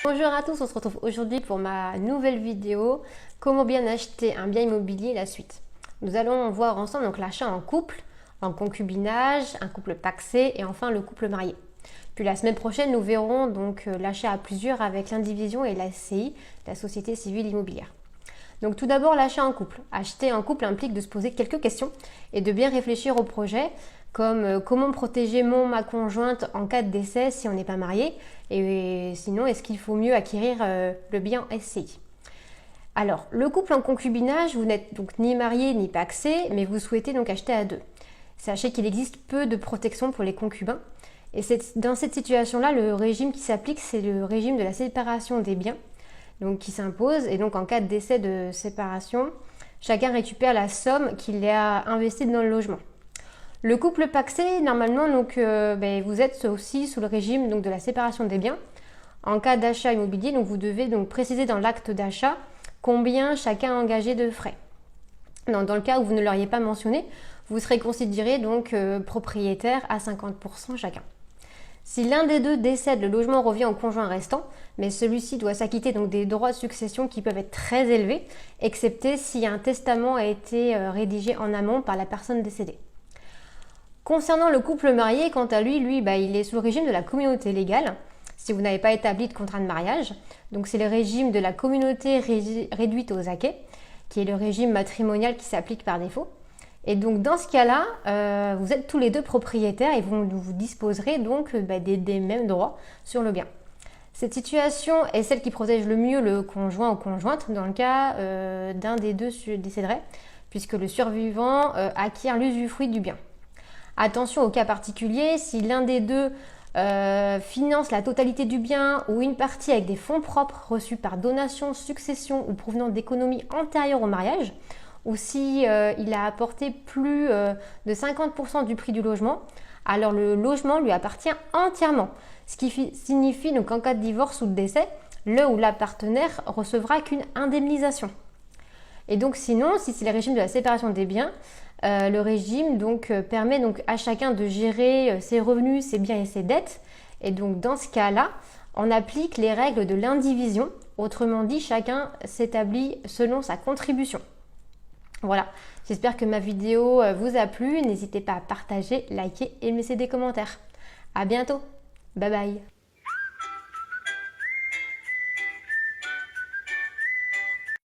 Bonjour à tous, on se retrouve aujourd'hui pour ma nouvelle vidéo comment bien acheter un bien immobilier, la suite. Nous allons voir ensemble donc l'achat en couple, en concubinage, un couple pacsé et enfin le couple marié. Puis la semaine prochaine, nous verrons donc l'achat à plusieurs avec l'indivision et la SCI, la Société Civile Immobilière. Donc tout d'abord l'achat en couple. Acheter en couple implique de se poser quelques questions et de bien réfléchir au projet, comme comment protéger ma conjointe en cas de décès si on n'est pas marié, et sinon est-ce qu'il faut mieux acquérir le bien SCI. Alors le couple en concubinage, vous n'êtes donc ni marié ni pacsé, mais vous souhaitez donc acheter à deux. Sachez qu'il existe peu de protection pour les concubins, et dans cette situation-là, le régime qui s'applique, c'est le régime de la séparation des biens, donc qui s'impose, et donc en cas de décès de séparation, chacun récupère la somme qu'il a investie dans le logement. Le couple pacsé, normalement, donc, vous êtes aussi sous le régime donc, de la séparation des biens. En cas d'achat immobilier, donc, vous devez donc préciser dans l'acte d'achat combien chacun a engagé de frais. Dans le cas où vous ne l'auriez pas mentionné, vous serez considéré donc propriétaire à 50% chacun. Si l'un des deux décède, le logement revient au conjoint restant, mais celui-ci doit s'acquitter donc des droits de succession qui peuvent être très élevés, excepté si un testament a été rédigé en amont par la personne décédée. Concernant le couple marié, quant à lui, il est sous le régime de la communauté légale, si vous n'avez pas établi de contrat de mariage. Donc c'est le régime de la communauté réduite aux acquêts, qui est le régime matrimonial qui s'applique par défaut. Et donc dans ce cas-là, vous êtes tous les deux propriétaires et vous disposerez donc des mêmes droits sur le bien. Cette situation est celle qui protège le mieux le conjoint ou conjointe dans le cas d'un des deux décéderait, puisque le survivant acquiert l'usufruit du bien. Attention au cas particulier, si l'un des deux finance la totalité du bien ou une partie avec des fonds propres reçus par donation, succession ou provenant d'économies antérieures au mariage, ou si il a apporté plus de 50% du prix du logement, alors le logement lui appartient entièrement. Ce qui signifie donc qu'en cas de divorce ou de décès, le ou la partenaire recevra qu'une indemnisation. Et donc sinon, si c'est le régime de la séparation des biens, le régime permet donc à chacun de gérer ses revenus, ses biens et ses dettes. Et donc dans ce cas-là, on applique les règles de l'indivision. Autrement dit, chacun s'établit selon sa contribution. Voilà, j'espère que ma vidéo vous a plu. N'hésitez pas à partager, liker et me laisser des commentaires. À bientôt, bye bye.